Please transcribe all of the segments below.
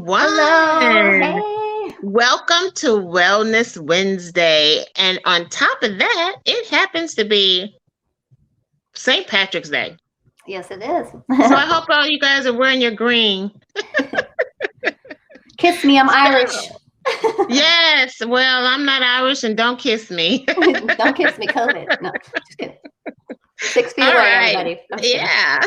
everyone. Hello. Hey. Welcome to Wellness Wednesday. And on top of that, it happens to be St. Patrick's Day. Yes, it is. So I hope all you guys are wearing your green. Kiss me, I'm Irish. Yes, well, I'm not Irish and don't kiss me. Don't kiss me, COVID. No, just kidding. 6 feet All away, right. everybody. Yeah.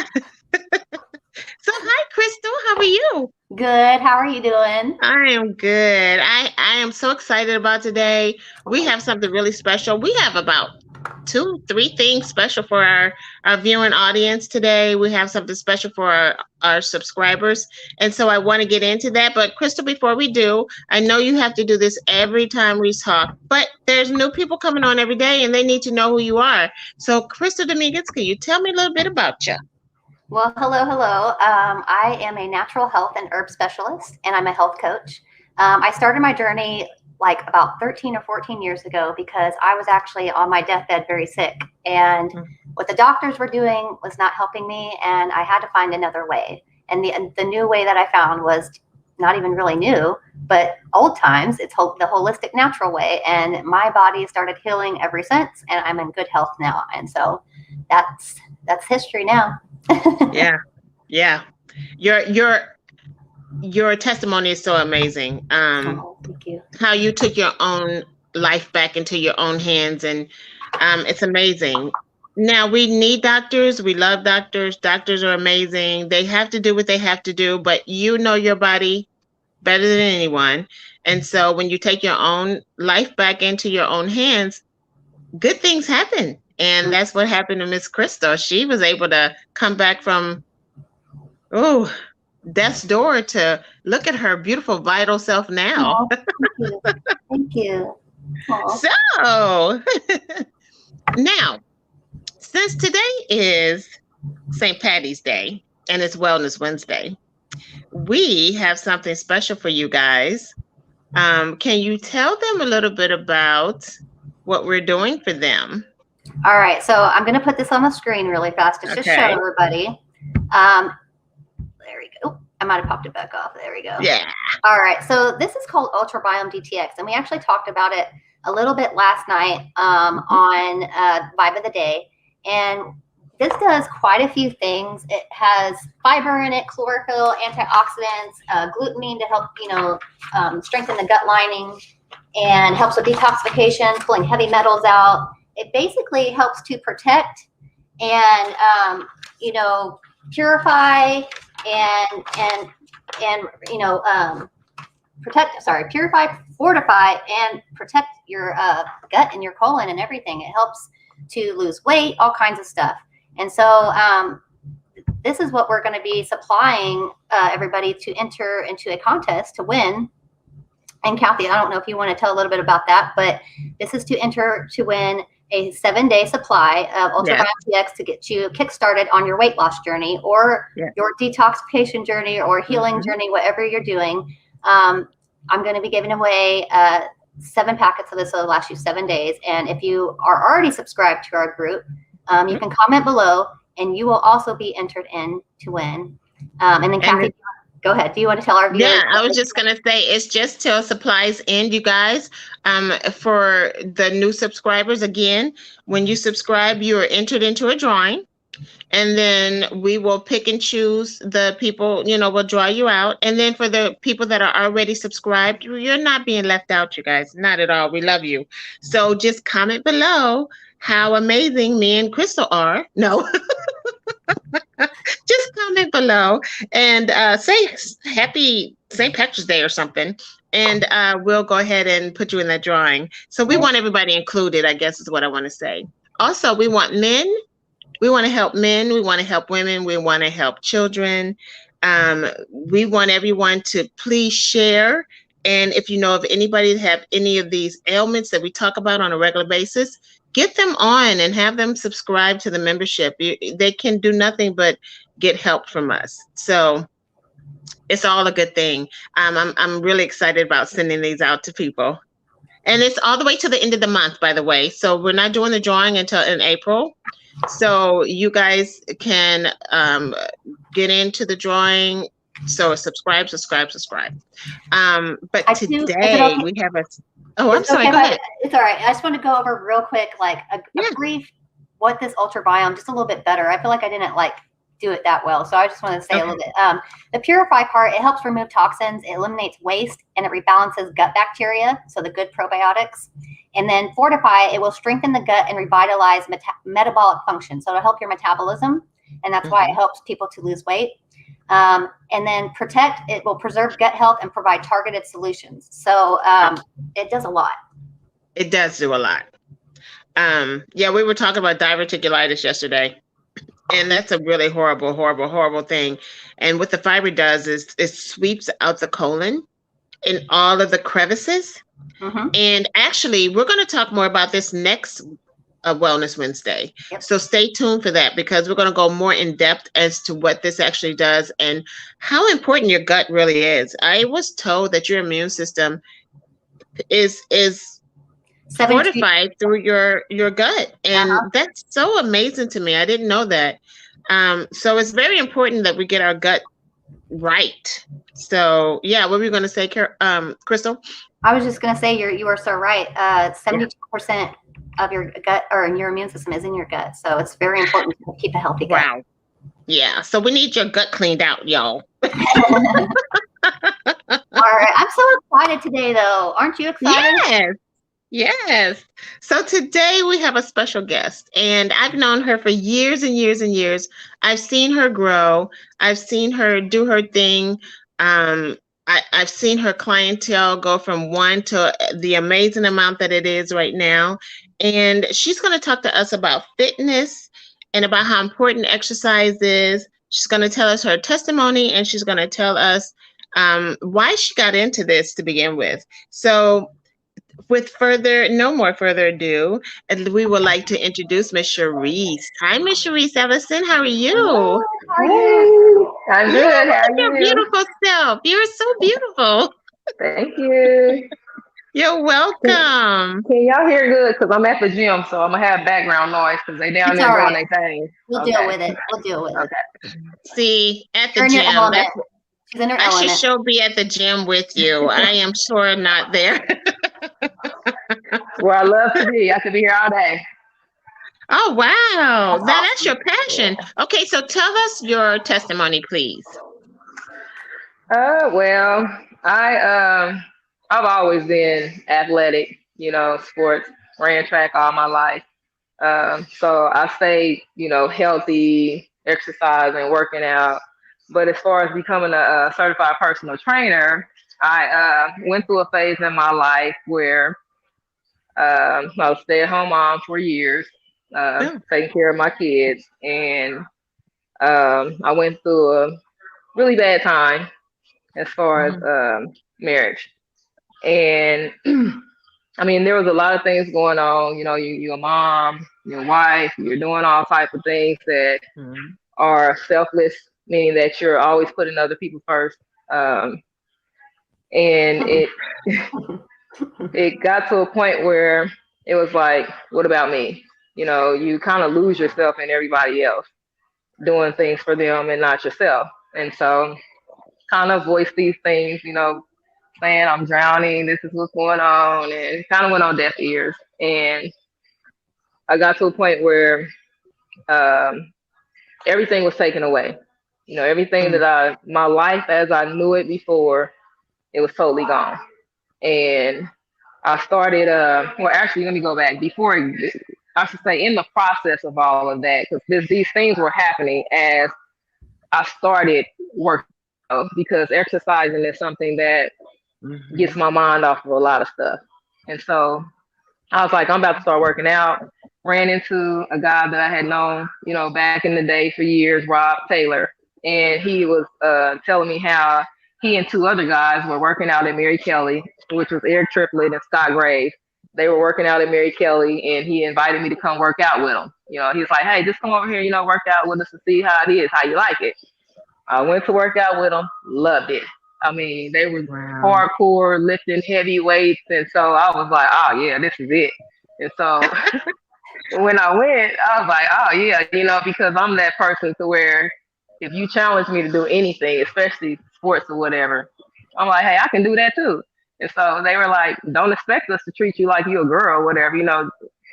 So hi, Crystal. How are you? Good. How are you doing? I am good. I am so excited about today. We have something really special. We have about 2-3 things special for our viewing audience today. We have something special for our subscribers. And so I want to get into that. But Crystal, before we do, I know you have to do this every time we talk, but there's new people coming on every day and they need to know who you are. So Crystal Dominguez, can you tell me a little bit about you? Well, hello. I am a natural health and herb specialist, and I'm a health coach. I started my journey like about 13 or 14 years ago because I was actually on my deathbed very sick. And what the doctors were doing was not helping me, and I had to find another way. And the new way that I found was not even really new, but old times. It's the holistic natural way. And my body started healing ever since, and I'm in good health now. And so that's history now. Yeah. Your testimony is so amazing. Thank you. How you took your own life back into your own hands, and it's amazing. Now we need doctors. We love doctors. Doctors are amazing. They have to do what they have to do, but you know your body better than anyone. And so when you take your own life back into your own hands, good things happen. And that's what happened to Miss Crystal. She was able to come back from, death's door to look at her beautiful, vital self now. Thank you. So, now, since today is St. Patty's Day and it's Wellness Wednesday, we have something special for you guys. Can you tell them a little bit about what we're doing for them? All right, so I'm going to put this on the screen really fast to just show everybody. There we go. I might have popped it back off. There we go. Yeah. All right, so this is called Ultrabiome DTX, and we actually talked about it a little bit last night on Vibe of the Day. And this does quite a few things. It has fiber in it, chlorophyll, antioxidants, glutamine to help, strengthen the gut lining, and helps with detoxification, pulling heavy metals out. It basically helps to protect and, purify purify, fortify, and protect your gut and your colon and everything. It helps to lose weight, all kinds of stuff. And so this is what we're going to be supplying everybody to enter into a contest to win. And Kathey, I don't know if you want to tell a little bit about that, but this is to enter to win a 7-day supply of Ultrabiome DTX to get you kickstarted on your weight loss journey or your detoxification journey or healing journey, whatever you're doing. I'm going to be giving away 7 packets of this, so it'll last you 7 days. And if you are already subscribed to our group, you can comment below, and you will also be entered in to win. And then Kathey, go ahead. Do you want to tell our viewers? Yeah, I was just going to say it's just till supplies end, you guys. For the new subscribers, again, when you subscribe, you are entered into a drawing. And then we will pick and choose the people, we'll draw you out. And then for the people that are already subscribed, you're not being left out, you guys. Not at all. We love you. So just comment below how amazing me and Crystal are. No. Just comment below and say happy St. Patrick's Day or something. And we'll go ahead and put you in that drawing. So we want everybody included, I guess is what I want to say. Also, we want men. We want to help men. We want to help women. We want to help children. We want everyone to please share. And if you know of anybody that have any of these ailments that we talk about on a regular basis, get them on and have them subscribe to the membership. They can do nothing but get help from us. So it's all a good thing. I'm really excited about sending these out to people. And it's all the way to the end of the month, by the way. So we're not doing the drawing until in April. So you guys can get into the drawing So subscribe. But Is it today okay? we have a. Oh, I'm It's sorry. okay. Go ahead. It's all right. I just want to go over real quick, like a Yeah. brief, what this ultra biome, just a little bit better. I feel like I didn't do it that well, so I just wanted to say a little bit. The purify part, it helps remove toxins, it eliminates waste, and it rebalances gut bacteria, so the good probiotics. And then fortify, it will strengthen the gut and revitalize metabolic function, so it'll help your metabolism, and that's why it helps people to lose weight. And then protect, it will preserve gut health and provide targeted solutions. So it does a lot. It does do a lot. Yeah, we were talking about diverticulitis yesterday, and that's a really horrible thing. And what the fiber does is it sweeps out the colon in all of the crevices. And actually, we're going to talk more about this next Wellness Wednesday. Yep. So stay tuned for that, because we're going to go more in depth as to what this actually does and how important your gut really is. I was told that your immune system is fortified through your gut, and that's so amazing to me. I didn't know that. So it's very important that we get our gut right. So yeah, what were you going to say, Crystal? I was just going to say you are so right. 72% of your gut or your immune system is in your gut, so it's very important to keep a healthy gut. Wow. Yeah, so we need your gut cleaned out, y'all. All right, I'm so excited today, though. Aren't you excited? Yes. So today we have a special guest, and I've known her for years and years and years. I've seen her grow. I've seen her do her thing. I've seen her clientele go from one to the amazing amount that it is right now. And she's going to talk to us about fitness and about how important exercise is. She's going to tell us her testimony, and she's going to tell us why she got into this to begin with. So with no more further ado, we would like to introduce Miss Cherise. Hi, Miss Cherise Ellison. How are you? Hello, how are you? I'm good. How are Your you? beautiful self. You're so beautiful. Thank you. You're welcome. Can y'all hear good? Because I'm at the gym, so I'm going to have background noise because they down there doing their thing. We'll deal with it. Okay. See, at the You're gym. She's in her I element. should sure be at the gym with you. I am sure not there. Where I love to be. I could be here all day. Oh, wow. That's your passion. Okay, so tell us your testimony, please. Well, I've always been athletic, sports, ran track all my life. So I stayed, healthy, exercising, working out. But as far as becoming a certified personal trainer, I went through a phase in my life where I was a stay-at-home mom for years, taking care of my kids. And I went through a really bad time as far as marriage. And I mean, there was a lot of things going on. You're a mom, you're a wife, you're doing all types of things that are selfless, meaning that you're always putting other people first. And it it got to a point where it was like, what about me? You kind of lose yourself in everybody else doing things for them and not yourself. And so kind of voice these things, saying I'm drowning, this is what's going on, and it kind of went on deaf ears. And I got to a point where everything was taken away. Everything that my life as I knew it before, it was totally gone. And I started, well, actually, let me go back. I should say, in the process of all of that, because these things were happening as I started working, because exercising is something that gets my mind off of a lot of stuff. And so I was like, I'm about to start working out. Ran into a guy that I had known, back in the day for years, Rob Taylor. And he was telling me how he and two other guys were working out at Mary Kelly, which was Eric Triplett and Scott Graves. They were working out at Mary Kelly, and he invited me to come work out with him. He was like, hey, just come over here, work out with us and see how it is, how you like it. I went to work out with them, loved it. I mean, they were hardcore, lifting heavy weights. And so I was like, oh, yeah, this is it. And so when I went, I was like, oh, yeah, because I'm that person to where if you challenge me to do anything, especially sports or whatever. I'm like, hey, I can do that too. And so they were like, don't expect us to treat you like you a girl or whatever, you know.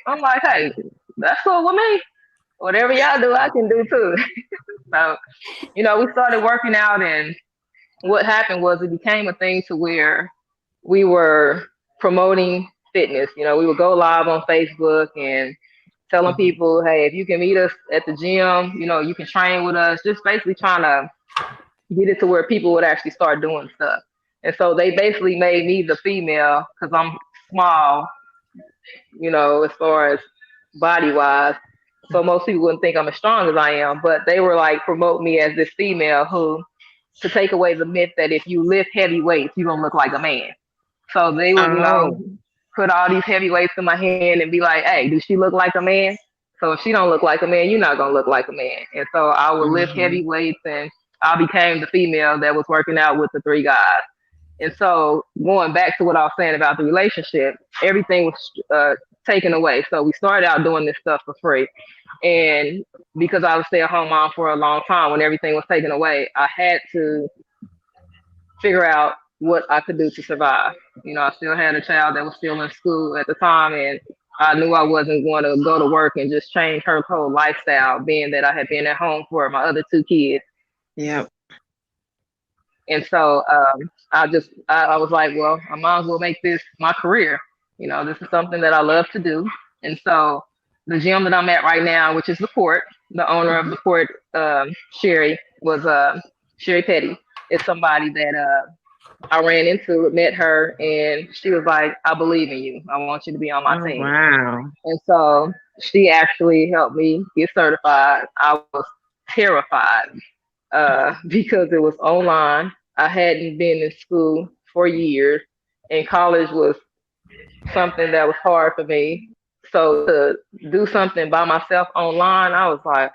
I'm like, hey, that's cool with me. Whatever y'all do, I can do too. So, you know, we started working out, and what happened was it became a thing to where we were promoting fitness. You know, we would go live on Facebook and telling people, hey, if you can meet us at the gym, you know, you can train with us, just basically trying to get it to where people would actually start doing stuff. And so they basically made me the female because I'm small, you know, as far as body wise. So most people wouldn't think I'm as strong as I am, but they were like promote me as this female who, to take away the myth that if you lift heavy weights, you don't look like a man. So they would, you know, put all these heavy weights in my hand and be like, hey, does she look like a man? So if she don't look like a man, you're not gonna look like a man. And so I would lift heavy weights, and I became the female that was working out with the three guys. And so going back to what I was saying about the relationship, everything was taken away. So we started out doing this stuff for free. And because I was a stay-at-home mom for a long time, when everything was taken away, I had to figure out what I could do to survive. You know, I still had a child that was still in school at the time, and I knew I wasn't going to go to work and just change her whole lifestyle, being that I had been at home for my other two kids. Yeah. And so I was like, well, I might as well make this my career. You know, this is something that I love to do. And so the gym that I'm at right now, which is the Court, the owner of the Court, Sherry, was Sherry Petty. Is somebody that I ran into, met her, and she was like, I believe in you. I want you to be on my team. Wow. And so she actually helped me get certified. I was terrified because it was online. I hadn't been in school for years, and college was something that was hard for me. So to do something by myself online, I was like,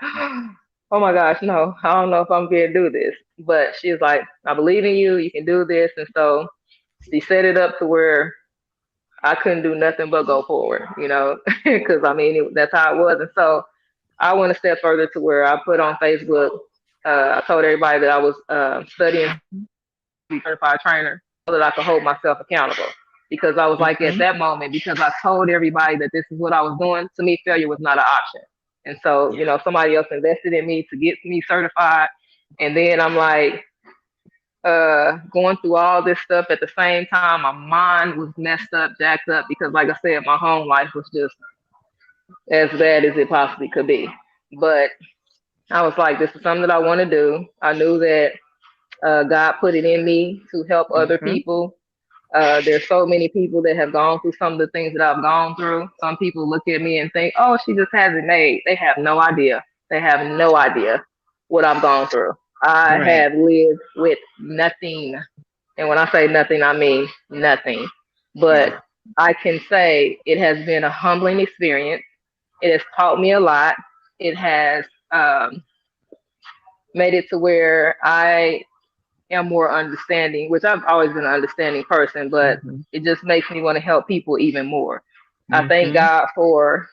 oh my gosh, no, I don't know if I'm going to do this. But she was like, I believe in you. You can do this. And so she set it up to where I couldn't do nothing but go forward, you know, because I mean, that's how it was. And so I went a step further to where I put on Facebook, I told everybody that I was studying to be a certified trainer so that I could hold myself accountable. Because I was like, at that moment, because I told everybody that this is what I was doing, to me, failure was not an option. And so, you know, somebody else invested in me to get me certified. And then I'm like, going through all this stuff at the same time. My mind was messed up, jacked up, because like I said, my home life was just as bad as it possibly could be. But I was like, this is something that I want to do. I knew that God put it in me to help other people. There's so many people that have gone through some of the things that I've gone through. Some people look at me and think, oh, she just has it made. They have no idea. They have no idea what I've gone through. I have lived with nothing. And when I say nothing, I mean nothing. But I can say it has been a humbling experience. It has taught me a lot. It has made it to where I am more understanding, which I've always been an understanding person, but it just makes me want to help people even more. I thank God for,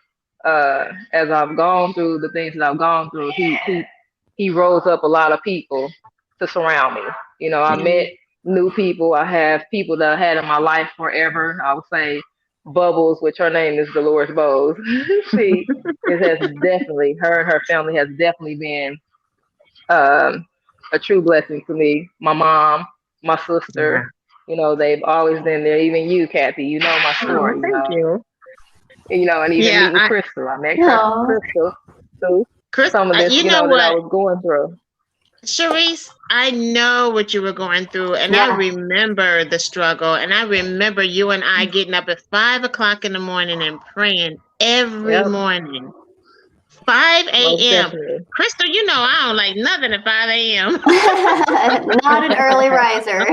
as I've gone through the things that I've gone through, he rose up a lot of people to surround me. You know, I met new people. I have people that I had in my life forever. I would say Bubbles, which her name is Dolores Bowes. Her and her family has definitely been a true blessing to me. My mom, my sister, you know, they've always been there. Even you, Kathey, you know my story. Thank you. You know, and even meeting Crystal. I met Crystal too. Some of this, you know what? That I was going through. Cherise, I know what you were going through, and I remember the struggle, and I remember you and I getting up at 5 o'clock in the morning and praying every morning. 5 a.m. Crystal, you know I don't like nothing at 5 a.m. Not an early riser.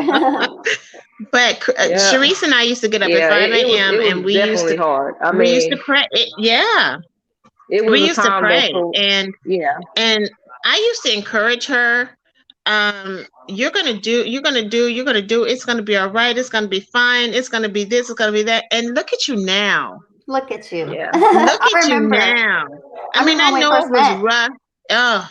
But Cherise and I used to get up at 5 a.m. and we used to hard. we used to pray. We used to pray, and I used to encourage her. You're gonna do. It's gonna be all right. It's gonna be fine. It's gonna be this. It's gonna be that. And look at you now. Look at you. Yeah. Look at you now. I mean, I know it was rough. Oh,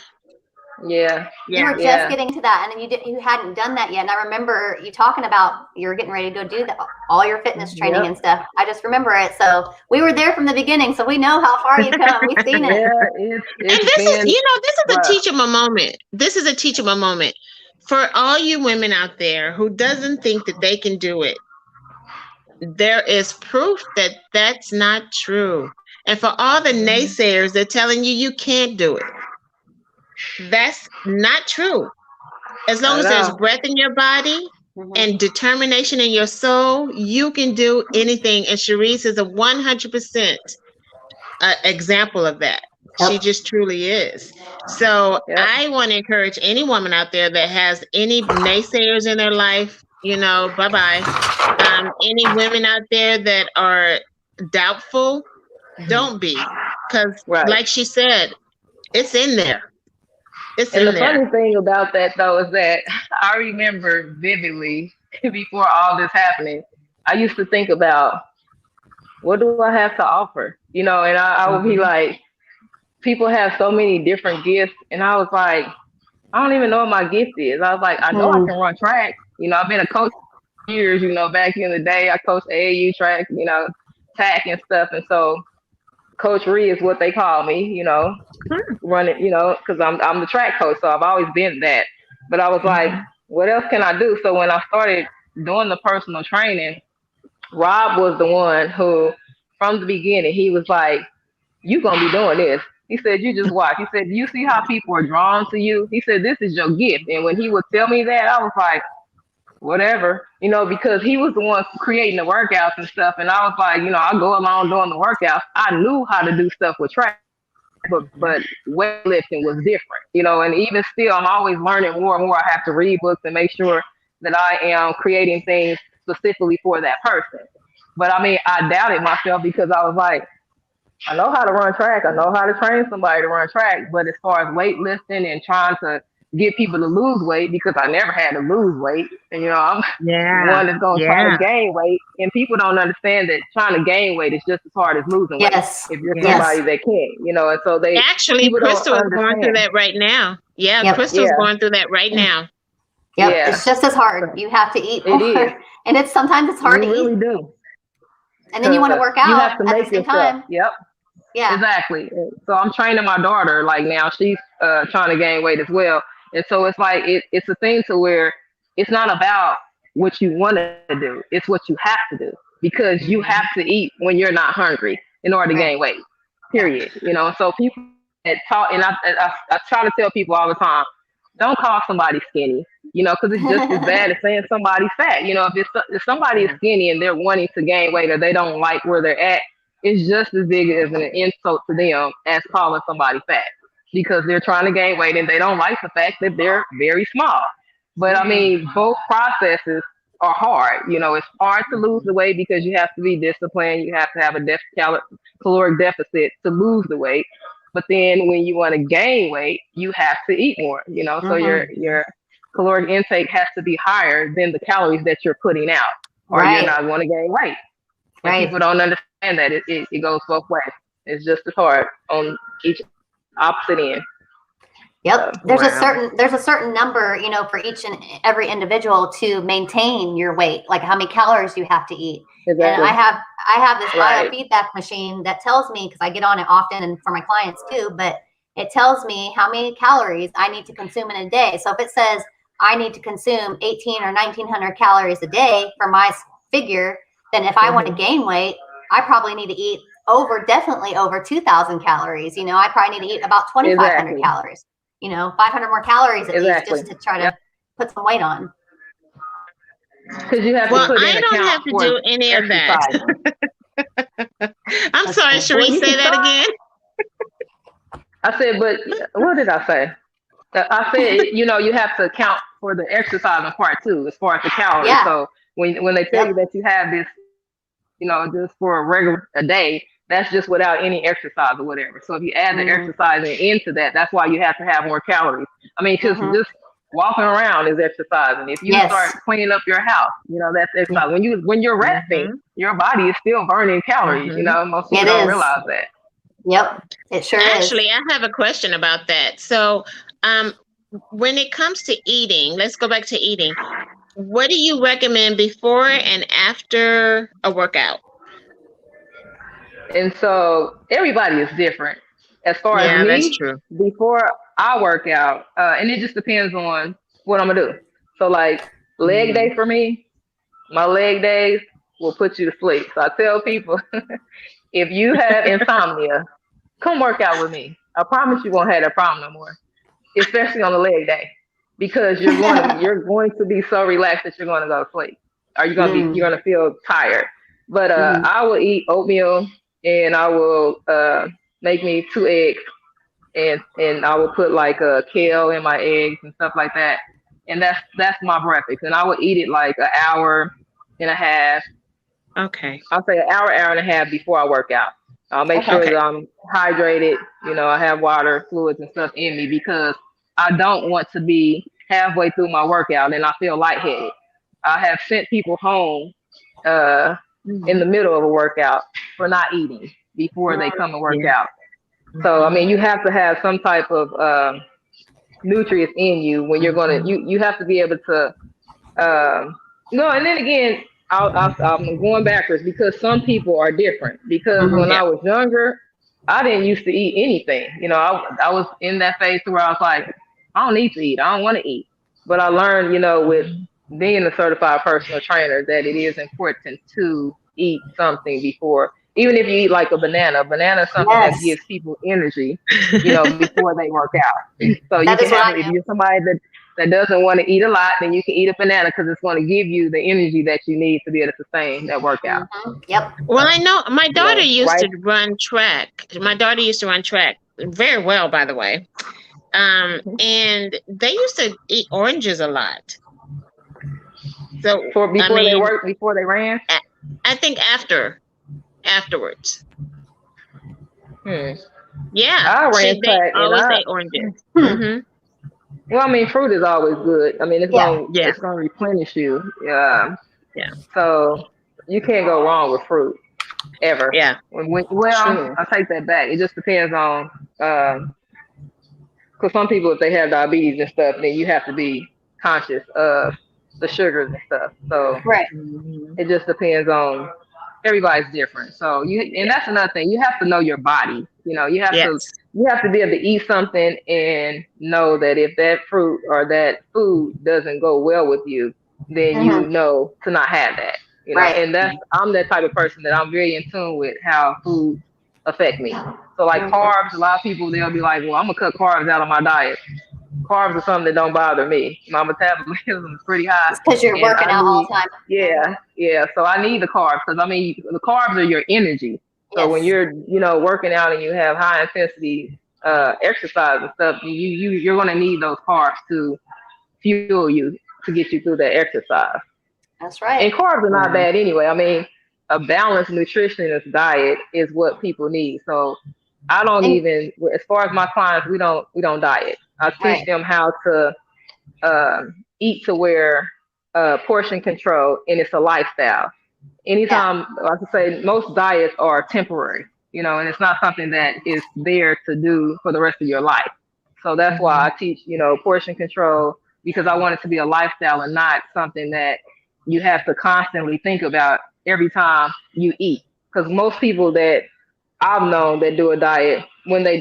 Yeah. You were just getting to that, and you hadn't done that yet. And I remember you talking about you were getting ready to go do all your fitness training and stuff. I just remember it. So we were there from the beginning, so we know how far you've come. We've seen it. Yeah, and this is, this is a teachable moment. This is a teachable moment for all you women out there who doesn't think that they can do it. There is proof that that's not true. And for all the naysayers, they're telling you can't do it. That's not true. As long as there's breath in your body and determination in your soul, you can do anything. And Cherise is a 100% example of that. Yep. She just truly is. So I want to encourage any woman out there that has any naysayers in their life, bye-bye. Any women out there that are doubtful, don't be. Because like she said, it's in there. And the funny thing about that, though, is that I remember vividly before all this happening, I used to think about, what do I have to offer? And I would be like, people have so many different gifts. And I was like, I don't even know what my gift is. I was like, I know I can run track. I've been a coach for years, back in the day. I coached AAU track, track and stuff. And so Coach Ree is what they call me, running, because I'm the track coach. So I've always been that. But I was like, what else can I do? So when I started doing the personal training, Rob was the one who, from the beginning, he was like, you going to be doing this. He said, you just watch. He said, do you see how people are drawn to you? He said, this is your gift. And when he would tell me that, I was like, whatever, because he was the one creating the workouts and stuff. And I was like, I go along doing the workouts. I knew how to do stuff with track, but weightlifting was different, and even still, I'm always learning more and more. I have to read books and make sure that I am creating things specifically for that person. But I doubted myself because I was like, I know how to run track. I know how to train somebody to run track. But as far as weightlifting and trying to get people to lose weight, because I never had to lose weight. And, I'm one that's going to try to gain weight. And people don't understand that trying to gain weight is just as hard as losing weight. If you're somebody that can, and so they actually, Crystal is going through that right now. Crystal's going through that right now. It's just as hard. You have to eat more. It is. And sometimes it's hard to eat. You really do. And then you want to work out you have to make at the same time. Yep. Yeah. Exactly. So I'm training my daughter like now. She's trying to gain weight as well. And so it's like it's a thing to where it's not about what you want to do. It's what you have to do, because you have to eat when you're not hungry in order to gain weight. Period. So people that talk, and I try to tell people all the time, don't call somebody skinny, because it's just as bad as saying somebody's fat. If somebody is skinny and they're wanting to gain weight or they don't like where they're at, it's just as big as an insult to them as calling somebody fat, because they're trying to gain weight and they don't like the fact that they're very small. But both processes are hard. It's hard to lose the weight because you have to be disciplined. You have to have a caloric deficit to lose the weight. But then when you want to gain weight, you have to eat more, so your caloric intake has to be higher than the calories that you're putting out, or you're not going to gain weight. And people don't understand that it goes both ways. It's just as hard on each opposite end. Yep. There's a certain number, for each and every individual to maintain your weight, like how many calories you have to eat. Exactly. And I have this biofeedback machine that tells me, because I get on it often and for my clients too, but it tells me how many calories I need to consume in a day. So if it says I need to consume 1,800 or 1,900 calories a day for my figure, then if I want to gain weight, I probably need to eat definitely over 2,000 calories. I probably need to eat about 2,500 calories. 500 more calories at least, just to try to put some weight on. Because you have to put in I don't have to do any of that. I'm sorry, Cherise, say that again. I said, but what did I say? I said, you have to account for the exercising part too, as far as the calories. Yeah. So when they tell you that you have this, just for a day, that's just without any exercise or whatever. So if you add the exercising into that, that's why you have to have more calories. Because just walking around is exercising. If you start cleaning up your house, that's exercise. When you're resting, your body is still burning calories. Most people don't realize that. Yep, it sure is. Actually, I have a question about that. So when it comes to eating, let's go back to eating. What do you recommend before and after a workout? And so everybody is different. As far as Yeah, that's me, true. before I work out, and it just depends on what I'm gonna do. So like leg Mhm. day for me, my leg days will put you to sleep. So I tell people, if you have insomnia, come work out with me. I promise you won't have that problem no more, especially on the leg day, because you're going to be so relaxed that you're going to go to sleep, or you're going to feel tired. But Mhm. I will eat oatmeal, and I will make me 2 eggs, and I will put like a kale in my eggs and stuff like that, and that's my breakfast, and I will eat it like an hour and a half. Okay. I'll say an hour, hour and a half before I work out. I'll make Okay. sure Okay. that I'm hydrated. I have water, fluids, and stuff in me because I don't want to be halfway through my workout and I feel lightheaded. I have sent people home uh, in the Mhm. middle of a workout for not eating before they come and work Yeah. out. So, I Mhm. mean, you have to have some type of nutrients in you when you're going to, you have to be able to no, and then again, I'm going backwards because some people are different. Because Mhm. when Yeah. I was younger, I didn't used to eat anything. I was in that phase where I was like, I don't need to eat. I don't want to eat. But I learned, with being a certified personal trainer, that it is important to eat something before, even if you eat like a banana. A banana is something that Yes, gives people energy, before they work out. So you that can is what have I it if do. you're somebody that doesn't want to eat a lot, then you can eat a banana because it's going to give you the energy that you need to be able to sustain that workout. Yep. Well, I know my daughter used Right? to run track. My daughter used to run track very well, by the way. And they used to eat oranges a lot. So, For I before they mean, worked, before they ran. a- I think afterwards. Hmm. Yeah, I ran they track, and always ate oranges. Hmm. Mhm. well, I mean, fruit is always good. I mean, it's Yeah. gonna Yeah. it's gonna replenish you. Yeah. Yeah. So you can't go wrong with fruit ever. Yeah. Well, True. I take that back. It just depends on because some people, if they have diabetes and stuff, then you have to be conscious of the sugars and stuff. So Right. Mhm. it just depends on everybody's different. So and Yeah. that's another thing. You have to know your body. Yes. You have to be able to eat something and know that if that fruit or that food doesn't go well with you, then you Hmm. know to not have that. Right. And I'm that type of person that I'm very in tune with how food affect me. So like Hmm. carbs, a lot of people they'll be like, well, I'm gonna cut carbs out of my diet. Carbs are something that don't bother me. My metabolism is pretty high, It's because you're and working I out all need, the time. yeah, yeah. So I need the carbs because I mean, the carbs are your energy. So when Yes. you're, working out and you have high intensity exercise and stuff, you're gonna need those carbs to fuel you to get you through that exercise. That's And right. carbs are not Right. bad anyway. I mean, a balanced nutritionist diet is what people need. So I don't And even, as far as my clients, we don't diet. I teach right. them how to eat to where portion control, and it's a lifestyle. Yeah. Anytime, like I say, most diets are temporary, and it's not something that is there to do for the rest of your life. So that's why I Mhm. teach, portion control, because I want it to be a lifestyle and not something that you have to constantly think about every time you eat. Because most people that I've known that do a diet, when they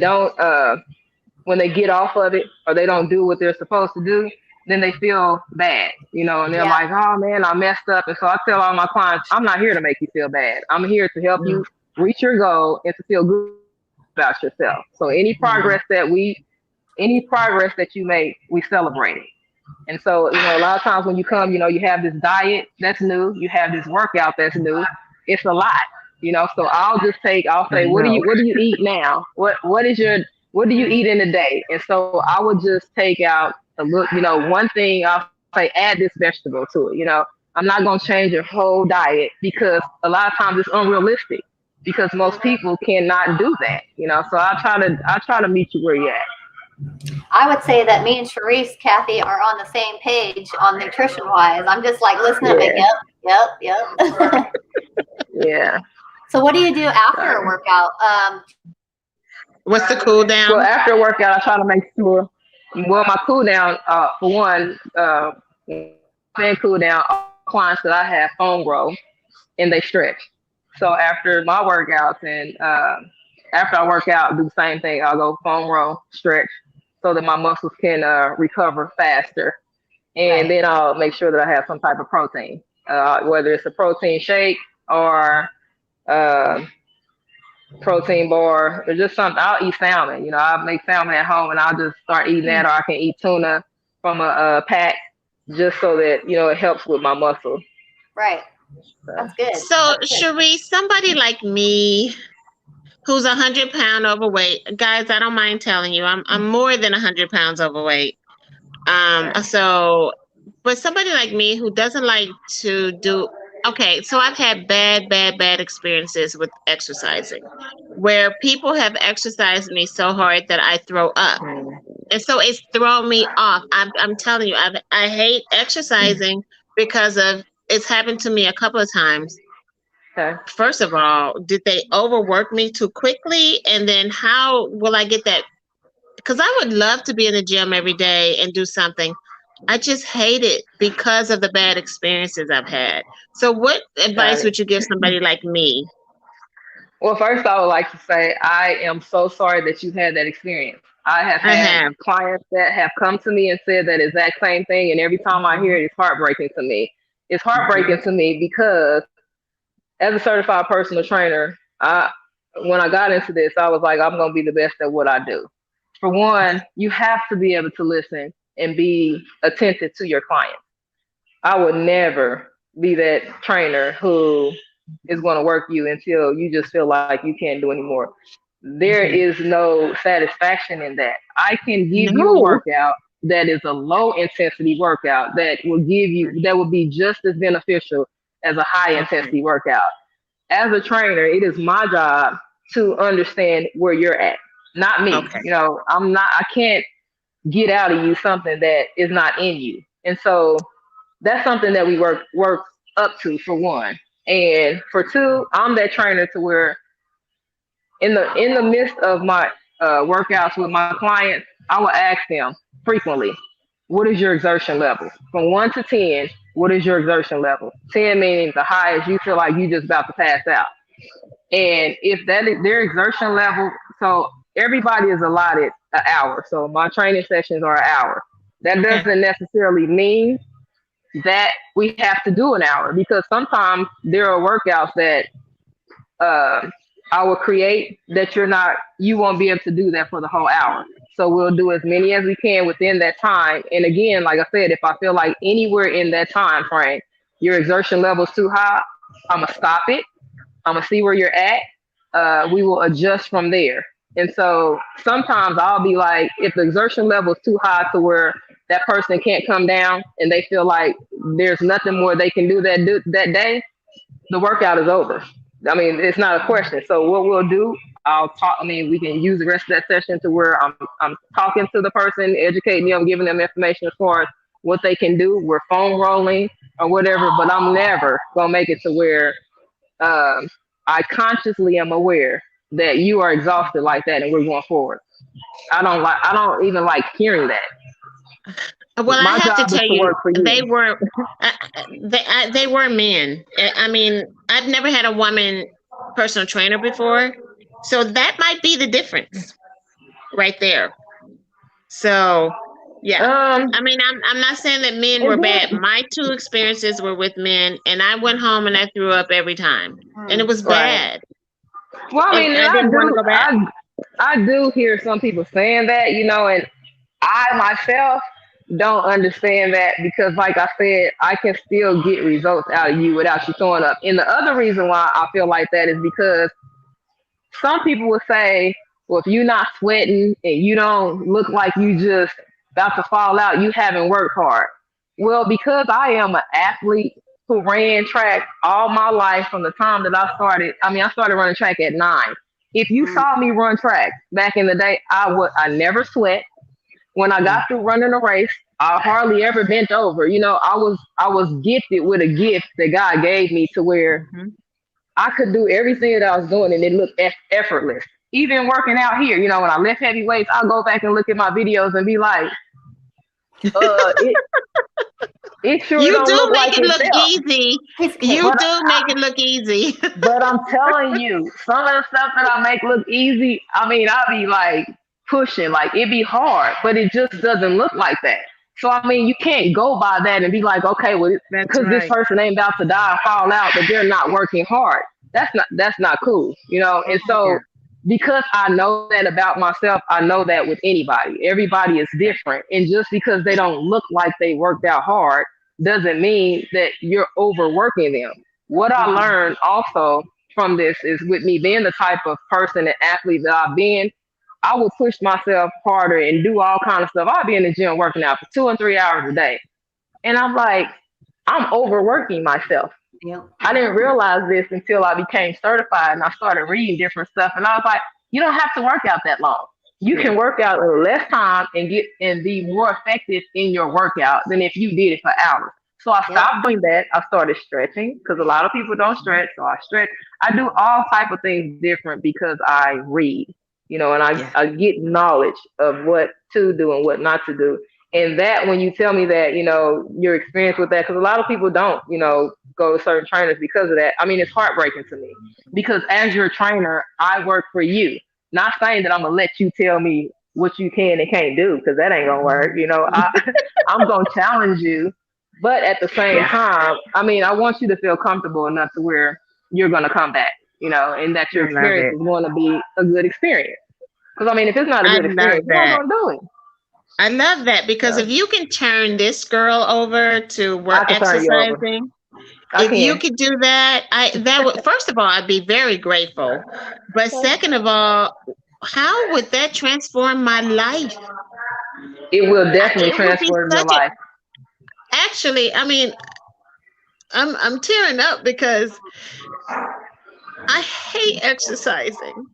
get off of it or they don't do what they're supposed to do, then they feel bad, and they're Yeah. like, oh man, I messed up. And so I tell all my clients, I'm not here to make you feel bad. I'm here to help you reach your goal and to feel good about yourself. So Mhm. any progress that you make, we celebrate it. And so, a lot of times when you come, you have this diet that's new, you have this workout that's new. It's a lot, So I'll I say, know. what do you eat now? What do you eat in a day? And so I would just take out a look, one thing. I'll say, add this vegetable to it. I'm not gonna change your whole diet because a lot of times it's unrealistic because most Mhm. people cannot do that. So I try to meet you where you're at. I would say that me and Cherise, Kathey, are on the same page on nutrition wise. I'm just like listening, like, Yeah, yep, yep. yeah. So, what do you do after a Sorry. workout? What's the cool Well, down? after a workout, I try to make sure. Well, my cool down, for one, and cool down, all clients that I have foam roll and they stretch. So after my workouts and after I work out, do the same thing. I'll go foam roll, stretch, so that my muscles can recover faster. And Right. then I'll make sure that I have some type of protein, whether it's a protein shake or uh, protein bar or just something. I'll eat salmon. I'll make salmon at home and I'll just start eating that, or I can eat tuna from a pack just so that, it helps with my muscle. Right. So, That's good. So, That's good. Cherie, somebody like me who's 100 pound overweight, guys, I don't mind telling you, I'm more than 100 pounds overweight. okay. So, but somebody like me who doesn't like to do, okay, so I've had bad experiences with exercising where people have exercised me so hard that I throw up. Mm, And so it's thrown me off. I'm telling you, I hate exercising because of it's happened to me a couple of times. okay. First of all, did they overwork me too quickly? And then how will I get that? Because I would love to be in the gym every day and do something. I just hate it because of the bad experiences I've had. So, what Got advice it. would you give somebody like me? Well, first, I would like to say I am so sorry that you've had that experience. I have I had have. clients that have come to me and said that exact same thing, and every time I hear Mhm. it, it's heartbreaking to me. It's Mhm. heartbreaking to me because as a certified personal trainer, when I got into this, I was like, I'm gonna be the best at what I do. For one, you have to be able to listen and be attentive to your client. I would never be that trainer who is going to work you until you just feel like you can't do anymore. There Mhm. is no satisfaction in that. I can give you a No. workout that is a low intensity workout that will be just as beneficial as a high Okay. intensity workout. As a trainer, it is my job to understand where you're at, not me. Okay. I can't get out of you something that is not in you. And so that's something that we work up to, for one. And for two, I'm that trainer to where in the midst of my workouts with my clients, I will ask them frequently, what is your exertion level? From 1 to 10, what is your exertion level? 10 meaning the highest you feel like you just about to pass out. And if that is their exertion level, so everybody is allotted an hour. So my training sessions are an hour. That Okay. doesn't necessarily mean that we have to do an hour, because sometimes there are workouts that uh, I will create that you won't be able to do that for the whole hour. So we'll do as many as we can within that time. And again, like I said, if I feel like anywhere in that time frame your exertion level is too high, I'm gonna stop it. I'm gonna see where you're at. We will adjust from there. And so sometimes I'll be like, if the exertion level is too high to where that person can't come down and they feel like there's nothing more they can do that day, the workout is over. I mean, it's not a question. So what we'll do, I'll talk. I mean, we can use the rest of that session to where I'm talking to the person, educating them, giving them information as far as what they can do. We're foam rolling or whatever, but I'm never gonna make it to where um, I consciously am aware that you are exhausted like that, and we're going forward. I don't even like hearing that. Well, I My have to job is tell to you, work for you. they were men. I mean, I've never had a woman personal trainer before, so that might be the difference right there. So, yeah. Um, I mean, I'm not saying that men were and bad. then My two experiences were with men, and I went home and I threw up every time, and it Hmm. was right. bad, Well, I and mean, and I didn't want to go back. I do hear some people saying that, and I myself don't understand that, because, like I said, I can still get results out of you without you throwing up. And the other reason why I feel like that is because some people will say, well, if you're not sweating and you don't look like you just about to fall out, you haven't worked hard. Well, because I am an athlete who ran track all my life from the time that I started running track at 9. If you Hmm. saw me run track back in the day, I never sweat. When I got Mm. through running a race, I hardly ever bent over. I was gifted with a gift that God gave me to where Mhm. I could do everything that I was doing and it looked effortless. even working out here, you know, when I lift heavy weights, I'll go back and look at my videos and be like, it sure You don't do look make like it it look felt. easy. It's You cake. do make it look easy. But I'm telling you, some of the stuff that I make look easy, I mean, I'll be like pushing, like it be hard, but it just doesn't look like that. So I mean, you can't go by that and be like, okay, well, That's because this right. person ain't about to die or fall out, but they're not working hard. That's not cool, you know. And Yeah. so because I know that about myself, I know that with anybody. Everybody is different, and just because they don't look like they worked out hard doesn't mean that you're overworking them. What I Mhm. learned also from this is with me being the type of person and athlete that I've been, I will push myself harder and do all kind of stuff. I'll be in the gym working out for 2 and 3 hours a day. And I'm like, I'm overworking myself. Yep. I didn't realize this until I became certified and I started reading different stuff. And I was like, you don't have to work out that long. You Yeah. can work out in less time and get and be more effective in your workout than if you did it for hours. So I Yep. stopped doing that. I started stretching because a lot of people don't stretch. So I stretch. I do all type of things different because I read, you know, and Yeah. I get knowledge of what to do and what not to do. And that when you tell me that, you know, your experience with that, because a lot of people don't, you know, go to certain trainers because of that. I mean, it's heartbreaking to me because as your trainer, I work for you. Not saying that I'm gonna let you tell me what you can and can't do because that ain't gonna work. You know, I'm gonna challenge you, but at the same time, I mean, I want you to feel comfortable enough to where you're gonna come back. You know, and that your I love experience it. is going to be a good experience. Because I mean, if it's not a I good love experience, you're not that. gonna do it. I love that because So if you can turn this girl over to work I can turn you over. exercising, I if you can. could do that, I that would first of all, I'd be very grateful. But second of all, how would that transform my life? It will definitely It would be transform your such a life. actually, I mean, I'm tearing up because I hate exercising.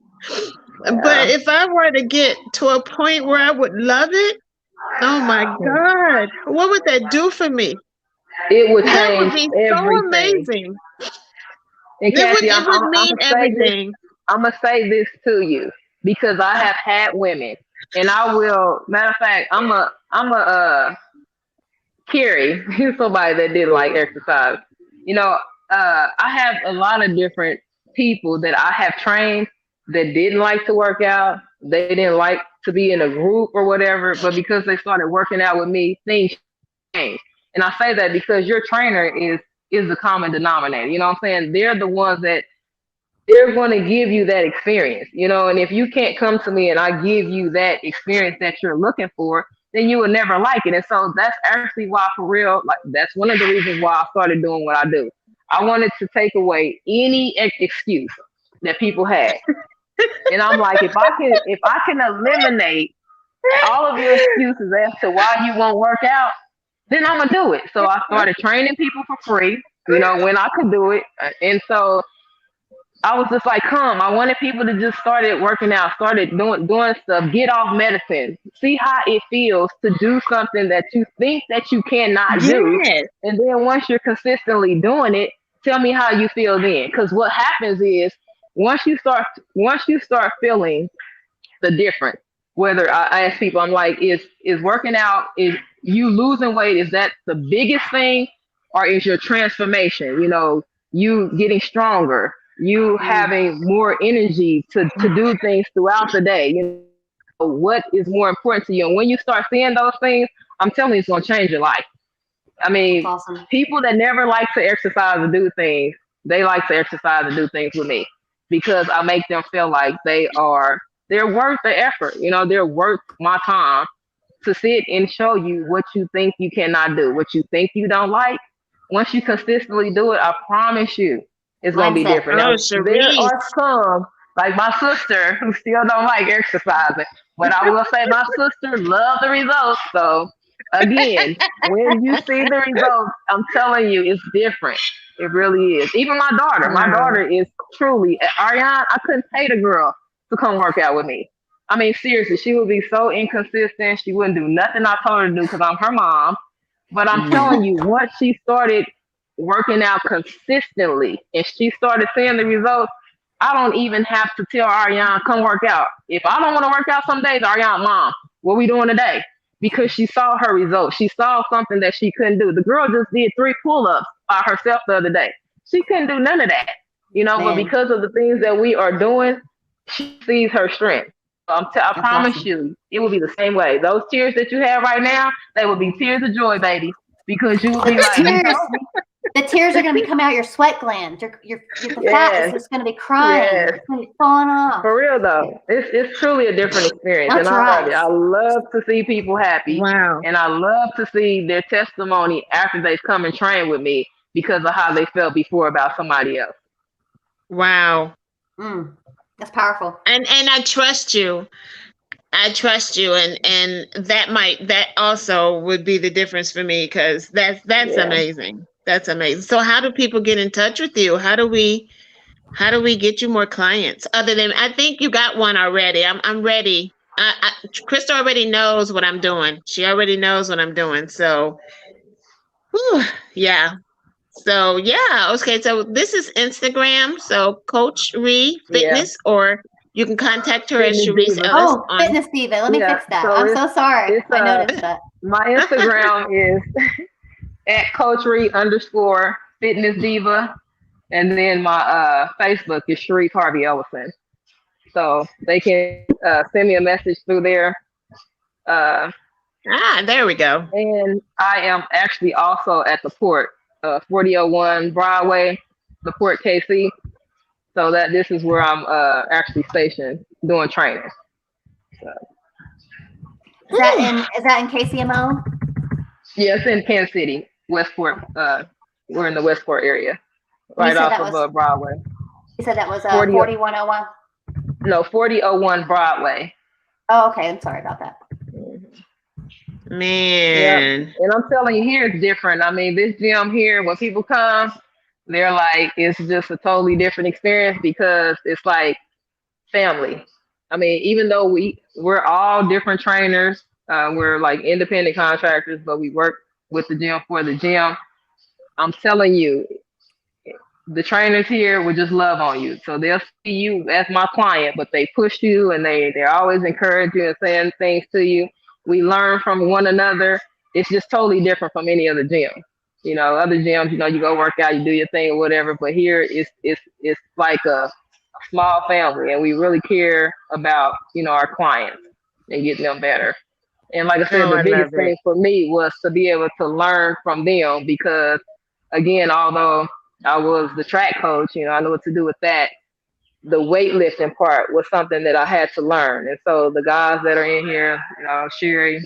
But Yeah. if I were to get to a point where I would love it, oh my God, what would that do for me? It would That would change be so everything. amazing. And Kathy, It would mean everything. I'm gonna say this to you because I have had women, and I will. Matter of fact, I'm a Carrie. He's somebody that did like exercise. You know, I have a lot of different people that I have trained that didn't like to work out. They didn't like to be in a group or whatever, but because they started working out with me, things changed. And I say that because your trainer is the common denominator. You know what I'm saying? They're the ones that they're going to give you that experience, you know. And if you can't come to me and I give you that experience that you're looking for, then you will never like it. And so that's actually why, for real, like that's one of the reasons why I started doing what I do. I wanted to take away any excuse that people had, and I'm like, if I can eliminate all of your excuses as to why you won't work out, then I'm gonna do it. So I started training people for free, you know, when I could do it, and so I was just like, come. I wanted people to just started working out, started doing stuff, get off medicine, see how it feels to do something that you think that you cannot do, Yes. and then once you're consistently doing it, tell me how you feel then. Because what happens is once you start feeling the difference. Whether I ask people, I'm like, is working out, is you losing weight, is that the biggest thing, or is your transformation? You know, you getting stronger, you Mm. having more energy to do things throughout the day. You know, what is more important to you? And when you start seeing those things, I'm telling you, it's gonna change your life. I That's mean, awesome. people that never like to exercise and do things, they like to exercise and do things with me because I make them feel like they're worth the effort. You know, they're worth my time to sit and show you what you think you cannot do, what you think you don't like. Once you consistently do it, I promise you it's gonna be Mindset. different. Oh, Now there Cherise. are some like my sister who still don't like exercising, but I will say my sister love the results. So again, when you see the results, I'm telling you, it's different. It really is. Even my daughter. My Wow. daughter is truly Ariane. I couldn't pay the girl to come work out with me. I mean, seriously, she would be so inconsistent. She wouldn't do nothing I told her to do because I'm her mom. But I'm Mm. telling you, once she started working out consistently and she started seeing the results, I don't even have to tell Ariane, come work out. If I don't want to work out some days, Ariane, mom, what we doing today? Because she saw her results. She saw something that she couldn't do. The girl just did 3 pull-ups by herself the other day. She couldn't do none of that, but Man, because of the things that we are doing, she sees her strength. So I that's promise awesome. you, it will be the same way. Those tears that you have right now, they will be tears of joy, baby, because you will The be like, you tears, told me. the tears are going to be coming out your sweat glands. The fat is Yes, just going to be crying. yes. It's going to be falling off. For real though, it's truly a different experience, and That's I love it. right. I love to see people happy, Wow. and I love to see their testimony after they've come and trained with me because of how they felt before about somebody else. Wow. Mm, that's powerful. And I trust you. I trust you, and that also would be the difference for me, because that's Yeah. amazing. That's amazing. So how do people get in touch with you? How do we get you more clients? Other than, I think you got one already. I'm ready. Krista already knows what I'm doing. She already knows what I'm doing. So, whew, yeah. So yeah. Okay. So this is Instagram. So Coach Ree Yeah. Fitness, or you can contact her as Fitness Cherise Diva. Ellis Oh, on. Fitness Diva. Let me Yeah. fix that. So I'm so sorry. it's I noticed that. my Instagram is at @coachery_fitness diva, and then my Facebook is Cherise Harvey Ellison. So they can send me a message through there. Uh, There we go. and I am actually also at the port, 4001 Broadway, the port KC. So that this is where I'm actually stationed doing training. So, Is that in KCMO? yeah, it's in Kansas City, Westport. We're in the Westport area, And right off of Broadway. you said that was 40, 4101? no, 4001 Broadway. Oh, okay. I'm sorry about that. Man. Yep. And I'm telling you, here it's different. I mean, this gym here, when people come, they're like, it's just a totally different experience because it's like family. I mean, even though we're all different trainers, we're like independent contractors, but we work with the gym for the gym. I'm telling you, the trainers here will just love on you. So they'll see you as my client, but they push you and they're always encourage you and saying things to you. We learn from one another. It's just totally different from any other gym. Other gyms, you go work out, you do your thing or whatever. But here it's like a small family, and we really care about our clients and getting them better. And like I said, Oh, the I biggest love it. thing for me was to be able to learn from them because, again, although I was the track coach, I know what to do with that. The weightlifting part was something that I had to learn. And so the guys that are in here, Sherry,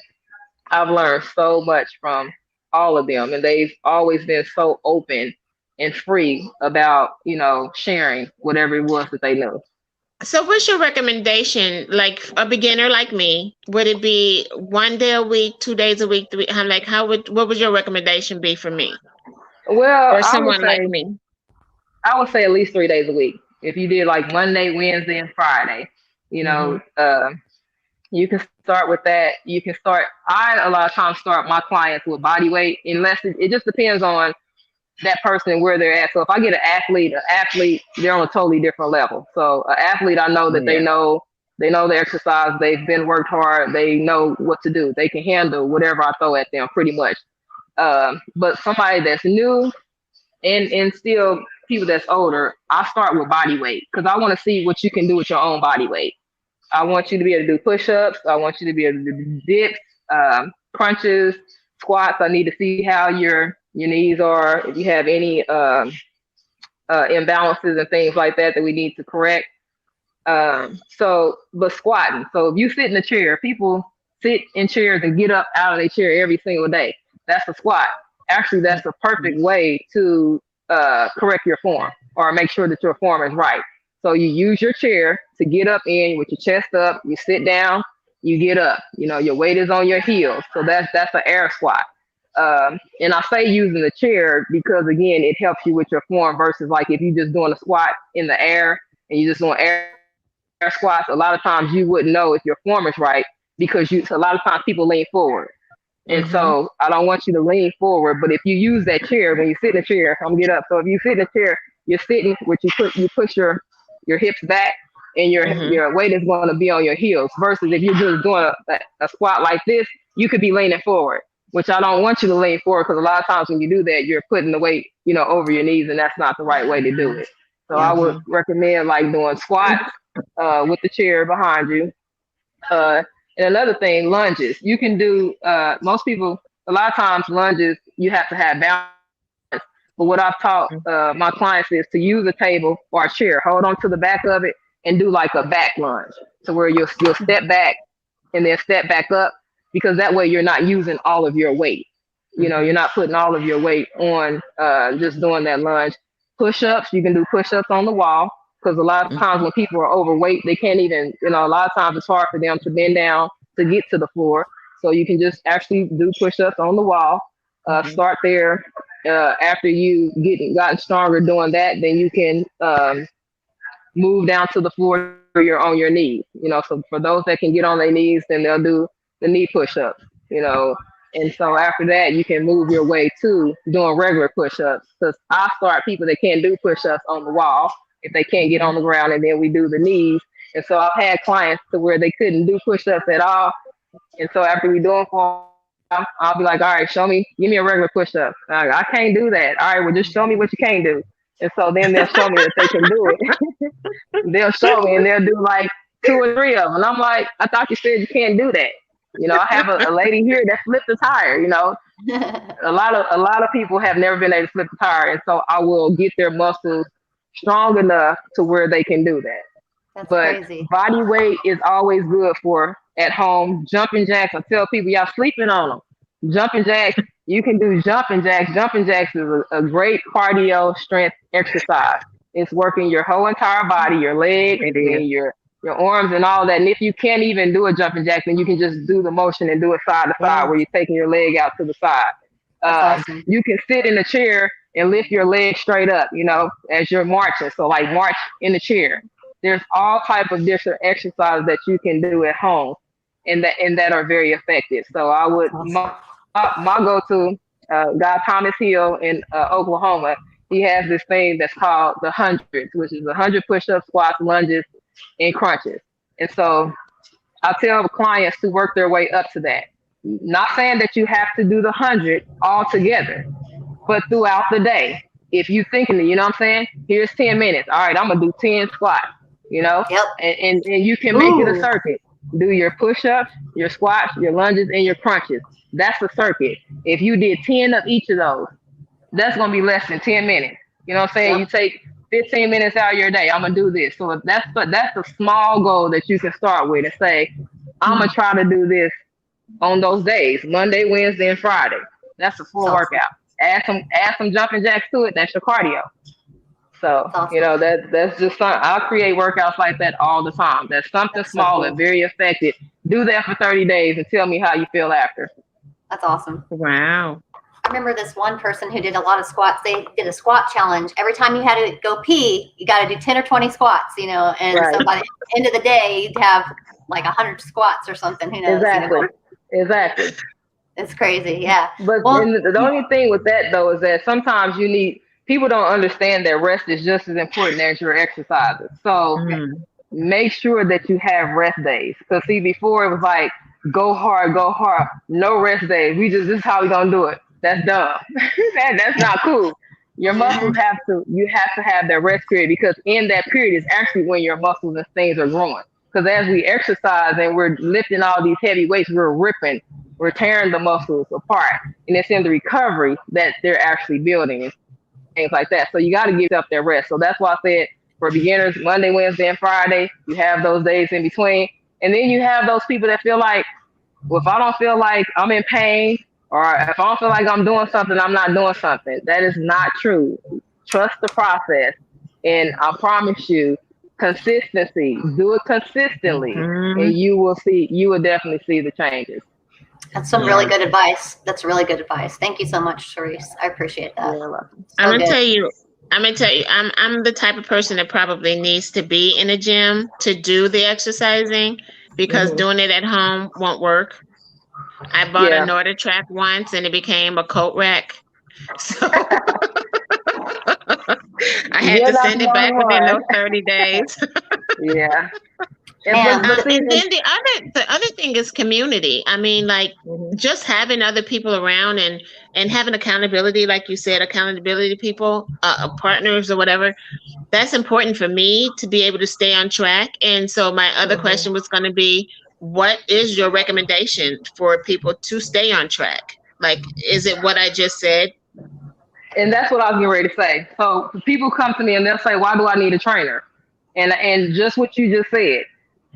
I've learned so much from all of them. And they've always been so open and free about, sharing whatever it was that they knew. So what's your recommendation? Like a beginner like me, would it be 1 day a week, 2 days a week, three? What would your recommendation be for me Well, or someone like me? I would say at least 3 days a week. If you did like Monday, Wednesday, and Friday, Hmm. you can start with that. You can start. I a lot of times start my clients with body weight, unless it just depends on that person and where they're at. So if I get an athlete, they're on a totally different level. So an athlete, I know that Yeah. they know the exercise. They've been worked hard. They know what to do. They can handle whatever I throw at them, pretty much. But somebody that's new and still people that's older, I start with body weight because I want to see what you can do with your own body weight. I want you to be able to do push-ups. I want you to be able to do dips, crunches, squats. I need to see how your knees are. If you have any imbalances and things like that we need to correct. But squatting. So if you sit in a chair, people sit in chairs and get up out of their chair every single day. That's a squat. Actually, that's a perfect way to correct your form or make sure that your form is right. So you use your chair to get up in with your chest up. You sit down, you get up. Your weight is on your heels. So that's an air squat. And I say using the chair because again, it helps you with your form versus like if you're just doing a squat in the air and you just doing air squats. A lot of times you wouldn't know if your form is right because a lot of times people lean forward. And Hmm. so I don't want you to lean forward, but if you use that chair, when you sit in a chair, I'm get up. So if you sit in a chair, you're sitting, which you push your your hips back, and your weight is going to be on your heels. Versus if you're just doing a squat like this, you could be leaning forward, which I don't want you to lean forward, because a lot of times when you do that, you're putting the weight, over your knees, and that's not the right way to do it. So I would recommend like doing squats with the chair behind you. And another thing, lunges. You can do, most people, a lot of times lunges, you have to have balance. But what I've taught my clients is to use a table or a chair, hold on to the back of it, and do like a back lunge. So where you'll step back and then step back up, because that way you're not using all of your weight. You're not putting all of your weight on just doing that lunge. Push-ups, you can do push-ups on the wall, because a lot of times when people are overweight, they can't even, a lot of times it's hard for them to bend down to get to the floor. So you can just actually do push-ups on the wall. Start there. After you gotten stronger doing that, then you can move down to the floor. You're on your knees. So for those that can get on their knees, then they'll do the knee push-ups. And so after that, you can move your way to doing regular push-ups. Because I start people that can't do push-ups on the wall if they can't get on the ground, and then we do the knees. And so I've had clients to where they couldn't do push-ups at all. And so after we do them for them, I'll be like, all right, give me a regular push-up. I can't do that. All right, well, just show me what you can't do. And so then they'll show me that they can do it. They'll show me, and they'll do like 2 or 3 of them. And I'm like, I thought you said you can't do that. I have a lady here that flipped a tire. A lot of people have never been able to flip a tire, and so I will get their muscles strong enough to where they can do that. That's but crazy. Body weight is always good for at home. Jumping jacks, I tell people, y'all sleeping on them. Jumping jacks, you can do jumping jacks. Jumping jacks is a great cardio strength exercise. It's working your whole entire body, your legs, and your arms and all that. And if you can't even do a jumping jack, then you can just do the motion and do it side to side, where you're taking your leg out to the side. Awesome. You can sit in a chair and lift your leg straight up, as you're marching. So like march in the chair. There's all type of different exercises that you can do at home, and that are very effective. So I would, my go-to, guy Thomas Hill in Oklahoma, he has this thing that's called the 100s, which is 100 push-ups, squats, lunges, and crunches. And so I tell the clients to work their way up to that. Not saying that you have to do the 100 all together, but throughout the day, if you thinking, what I'm saying? Here's 10 minutes. All right, I'm gonna do 10 squats, Yep. and you can make it a circuit. Do your push-ups, your squats, your lunges, and your crunches. That's a circuit. If you did 10 of each of those, that's gonna be less than 10 minutes. You know what I'm saying? Yep. You take 15 minutes out of your day, I'm gonna do this. So that's a small goal that you can start with and say, I'm gonna try to do this on those days, Monday, Wednesday, and Friday. That's a full workout. Add some jumping jacks to it. That's your cardio. So that's just something. I'll create workouts like that all the time. That's something small and very effective. Do that for 30 days and tell me how you feel after. That's awesome. Wow. I remember this one person who did a lot of squats. They did a squat challenge. Every time you had to go pee, you got to do 10 or 20 squats, and right. So by the end of the day, you'd have like 100 squats or something. Who knows? Exactly. It's crazy. Yeah. But the only thing with that, though, is that sometimes people don't understand that rest is just as important as your exercises. So make sure that you have rest days. Because see, before it was like, go hard, no rest days. This is how we gonna do it. That's dumb. That's not cool. Your muscles you have to have that rest period, because in that period is actually when your muscles and things are growing. Because as we exercise and we're lifting all these heavy weights, we're tearing the muscles apart, and it's in the recovery that they're actually building and things like that. So you got to give yourself that rest. So that's why I said for beginners, Monday, Wednesday, and Friday, you have those days in between. And then you have those people that feel like, well, if I don't feel like I'm in pain, or if I don't feel like I'm doing something, I'm not doing something. That is not true. Trust the process. And I promise you, consistency, do it consistently, and you will definitely see the changes. That's some really good advice. That's really good advice. Thank you so much, Cherise. I appreciate that. I'm gonna tell you, I'm the type of person that probably needs to be in a gym to do the exercising, because doing it at home won't work. I bought a Nordic track once and it became a coat rack. So I had to not send the it back only within one. those 30 days. Yeah. Man, But see, And then the other thing is community. I mean, like Mhm. just having other people around and having accountability, like you said, accountability people, partners or whatever. That's important for me to be able to stay on track. And so my other Mhm. question was going to be, what is your recommendation for people to stay on track? Like, is it what I just said? And that's what I was getting ready to say. So people come to me and they'll say, "Why do I need a trainer?" And just what you just said,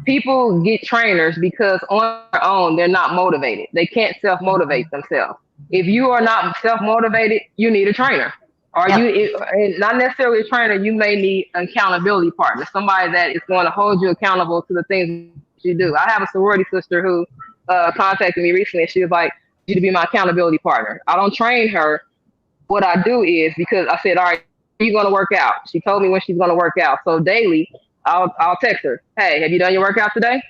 people get trainers because on their own they're not motivated. They can't self motivate themselves. If you are not self motivated, you need a trainer. Or Yep. and not necessarily a trainer. You may need an accountability partner, somebody that is going to hold you accountable to the things you do. I have a sorority sister who contacted me recently, and she was like, "You to be my accountability partner." I don't train her. What I do is, because I said, "All right, you're going to work out." She told me when she's going to work out. So daily, I'll text her, "Hey, have you done your workout today?"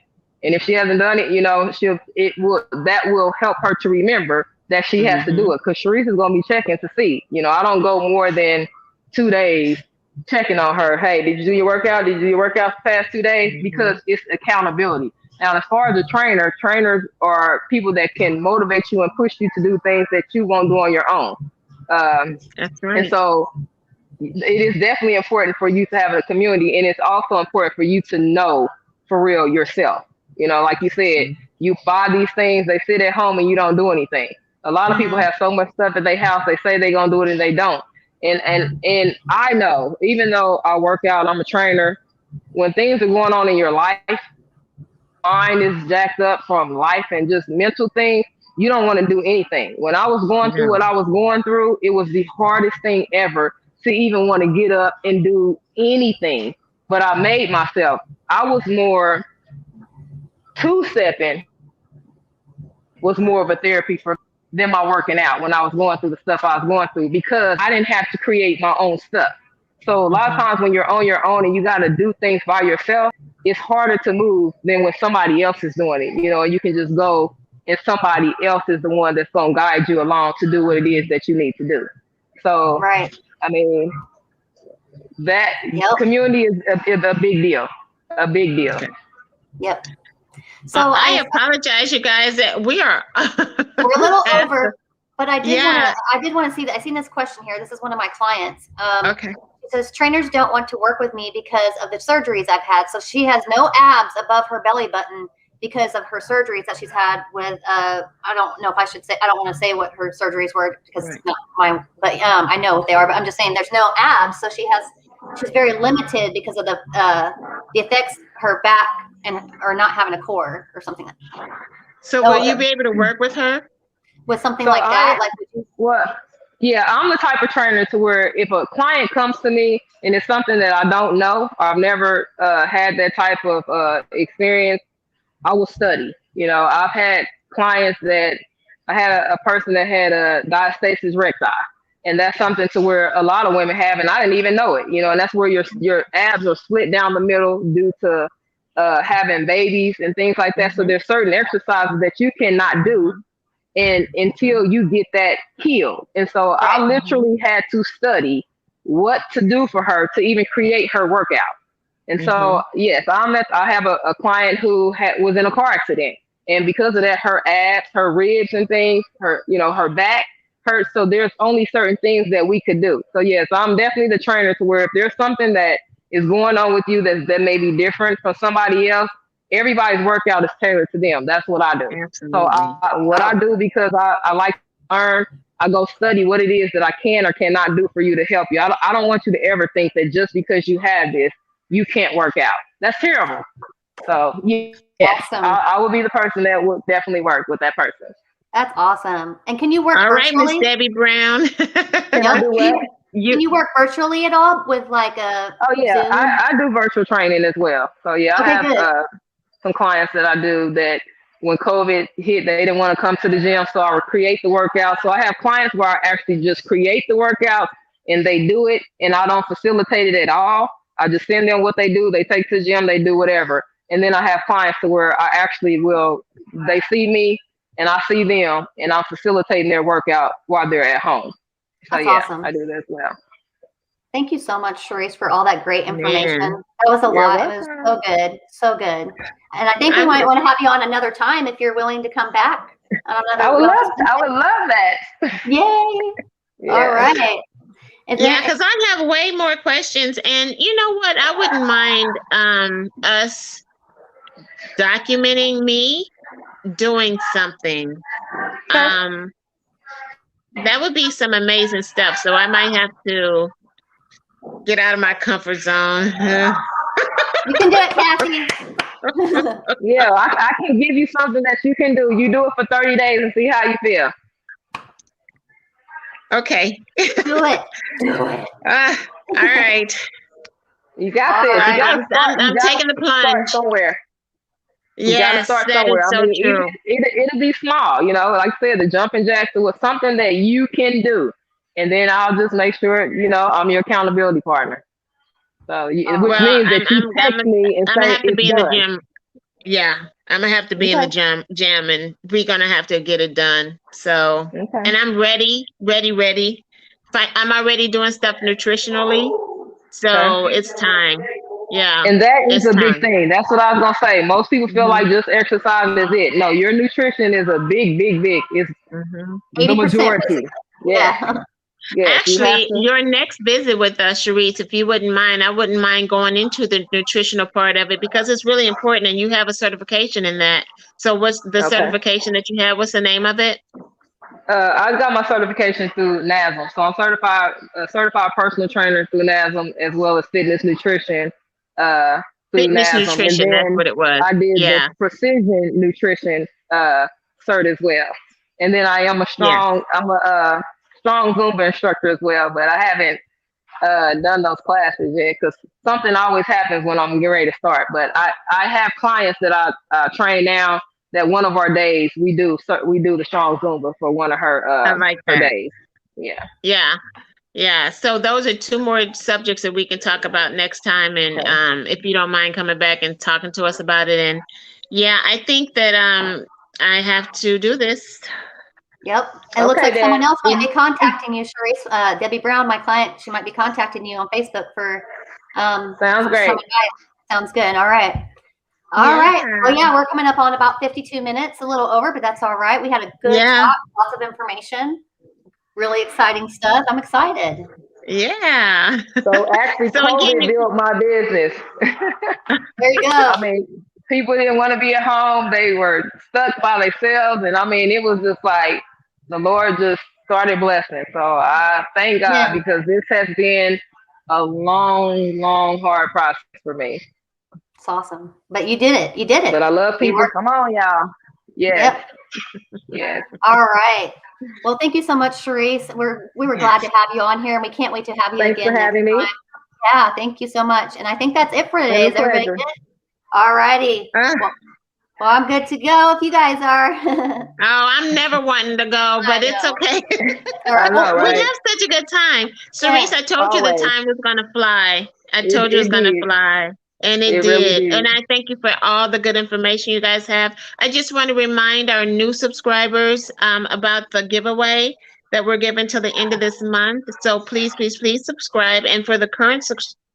And if she hasn't done it, that will help her to remember that she has to do it. Because Cherise is going to be checking to see. I don't go more than 2 days checking on her. "Hey, did you do your workout? Did you do your workout the past 2 days?" Because it's accountability. Now, as far as a trainer, trainers are people that can motivate you and push you to do things that you won't do on your own. That's And right. so it is definitely important for you to have a community, and it's also important for you to know for real yourself. Like you said, you buy these things, they sit at home, and you don't do anything. A lot of people have so much stuff at their house, they say they're gonna do it and they don't. And I know, even though I work out, I'm a trainer. When things are going on in your life, mind is jacked up from life and just mental things, you don't want to do anything. When I was going through what No. I was going through, it was the hardest thing ever to even want to get up and do anything. But I made myself. I was more two-stepping was more of a therapy for than my working out when I was going through the stuff I was going through, because I didn't have to create my own stuff. So a lot of times when you're on your own and you got to do things by yourself, it's harder to move than when somebody else is doing it. You can just go and somebody else is the one that's going to guide you along to do what it is that you need to do. So, Right. I mean, that Yep. community is a big deal, a big deal. Yep. So I apologize, you guys, that we are we're a little over, but I did Yeah. want to see that. I seen this question here. This is one of my clients. Okay. It says trainers don't want to work with me because of the surgeries I've had. So she has no abs above her belly button because of her surgeries that she's had with I don't know if I should say, I don't want to say what her surgeries were because it's not mine, but I know what they are, but I'm just saying there's no abs. So she's very limited because of the effects her back or not having a core or something like that. So will you be able to work with her? With something like that? Yeah, I'm the type of trainer to where if a client comes to me and it's something that I don't know, or I've never had that type of experience, I will study. I've had clients that I had a person that had a diastasis recti, and that's something to where a lot of women have, and I didn't even know it. And that's where your abs are split down the middle due to having babies and things like that. So there's certain exercises that you cannot do and until you get that healed. And so I literally had to study what to do for her to even create her workout. And so, yes, I have a client who was in a car accident. And because of that, her abs, her ribs and things, her back hurts. So there's only certain things that we could do. So yes, I'm definitely the trainer to where if there's something that is going on with you that may be different from somebody else, everybody's workout is tailored to them. That's what I do. Absolutely. So what I do, because I like to learn, I go study what it is that I can or cannot do for you to help you. I don't want you to ever think that just because you have this, you can't work out. That's terrible. So yeah, awesome. I will be the person that will definitely work with that person. That's awesome. And can you work All right, virtually? Miss Debbie Brown. Can I do what? Can you work virtually at all with like a Oh yeah, Zoom? I do virtual training as well. So yeah, I have some clients that I do that when COVID hit, they didn't want to come to the gym, so I would create the workout. So I have clients where I actually just create the workout and they do it, and I don't facilitate it at all. I just send them what they do. They take to the gym, they do whatever. And then I have clients to where I actually they see me and I see them, and I'm facilitating their workout while they're at home. So That's awesome. I do that as well. Thank you so much, Cherise, for all that great information. Man. That was a You're lot. It was so good. So good. And I think we might want to have you on another time if you're willing to come back. I would love that. Yay. Yeah. All right. Yeah, because I have way more questions. And you know what? I wouldn't mind us documenting me doing something. That would be some amazing stuff. So I might have to get out of my comfort zone. You can do it, Kathey. Yeah, I can give you something that you can do. You do it for 30 days and see how you feel. Okay. Do it. Do it. All right. You got this. Right. I'm taking the plunge. Somewhere. Yes, start that somewhere. is so true. It'll be small, you know, like I said, the jumping jacks was something that you can do. And then I'll just make sure, you know, I'm your accountability partner. So, which means that you text me and say, I'm gonna have to be in the gym. Yeah, I'm gonna have to be in the gym, and we're gonna have to get it done. So, and I'm ready. I'm already doing stuff nutritionally, so it's time. Yeah. And that is a big thing. That's what I was gonna say. Most people feel like just exercise is it. No, your nutrition is a big. It's the majority. Yeah. Yes, actually, your next visit with us, Cherise, if you wouldn't mind, I wouldn't mind going into the nutritional part of it because it's really important and you have a certification in that. So what's the certification that you have? What's the name of it? I got my certification through NASM. So I'm certified personal trainer through NASM as well as fitness nutrition through fitness NASM. nutrition, that's what it was. I did the precision nutrition cert as well. And then I'm a strong Zumba instructor as well, but I haven't done those classes yet because something always happens when I'm getting ready to start. But I have clients that I train now that one of our days we do the strong Zumba for one of her her days. Yeah. So those are two more subjects that we can talk about next time. And if you don't mind coming back and talking to us about it. And I think that I have to do this. Yep. And it looks like someone else might be contacting you, Cherise. Debbie Brown, my client, she might be contacting you on Facebook for sounds great. Sounds good. All right. All right. Well, we're coming up on about 52 minutes, a little over, but that's all right. We had a good talk, lots of information, really exciting stuff. I'm excited. Yeah. So actually, COVID built my business. There you go. I mean, people didn't want to be at home. They were stuck by themselves. And I mean, it was just like the Lord just started blessing. So I thank God because this has been a long, hard process for me. It's awesome. But you did it. You did it. But I love people. Come on, y'all. Yes. Yes. All right. Well, thank you so much, Cherise. We were glad to have you on here, and we can't wait to have you again. Thanks for having me. Yeah, thank you so much. And I think that's it for today. Is everybody good? All righty. Well, I'm good to go if you guys are. I'm never wanting to go, but it's okay. I know, right? We have such a good time. Cerise, I told you the time was going to fly. I told you it was going to fly. And it did. Really did. And I thank you for all the good information you guys have. I just want to remind our new subscribers about the giveaway that we're giving till the end of this month. So please subscribe. And for the current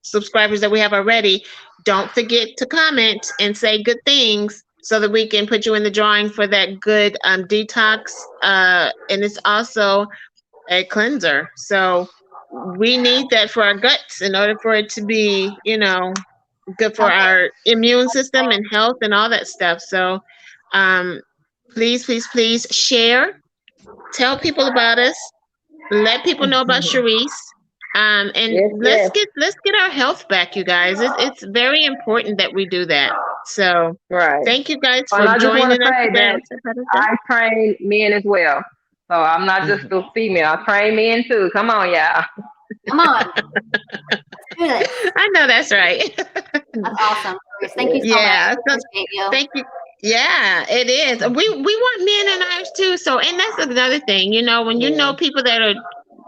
subscribers that we have already, don't forget to comment and say good things so that we can put you in the drawing for that good detox. And it's also a cleanser. So we need that for our guts in order for it to be, good for our immune system and health and all that stuff. So please share, tell people about us, let people know about Cherise. And let's get our health back, you guys. It's very important that we do that. So thank you guys for joining us today. I train men as well. So I'm not just a female. I train men too. Come on, y'all. Come on. Good. I know that's right. That's awesome. Thank you so much. Appreciate you. Thank you. Yeah, it is. We want men in ours too. So, and that's another thing, when you know people that are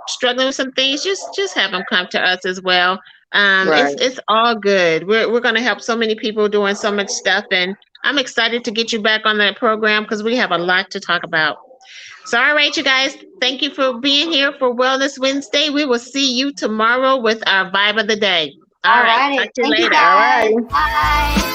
struggling with some things, just have them come to us as well. It's all good. We're going to help so many people doing so much stuff, and I'm excited to get you back on that program because we have a lot to talk about. So, all right, you guys, thank you for being here for Wellness Wednesday. We will see you tomorrow with our vibe of the day. All right. righty. Talk to you Thank you later. guys. All right. Bye.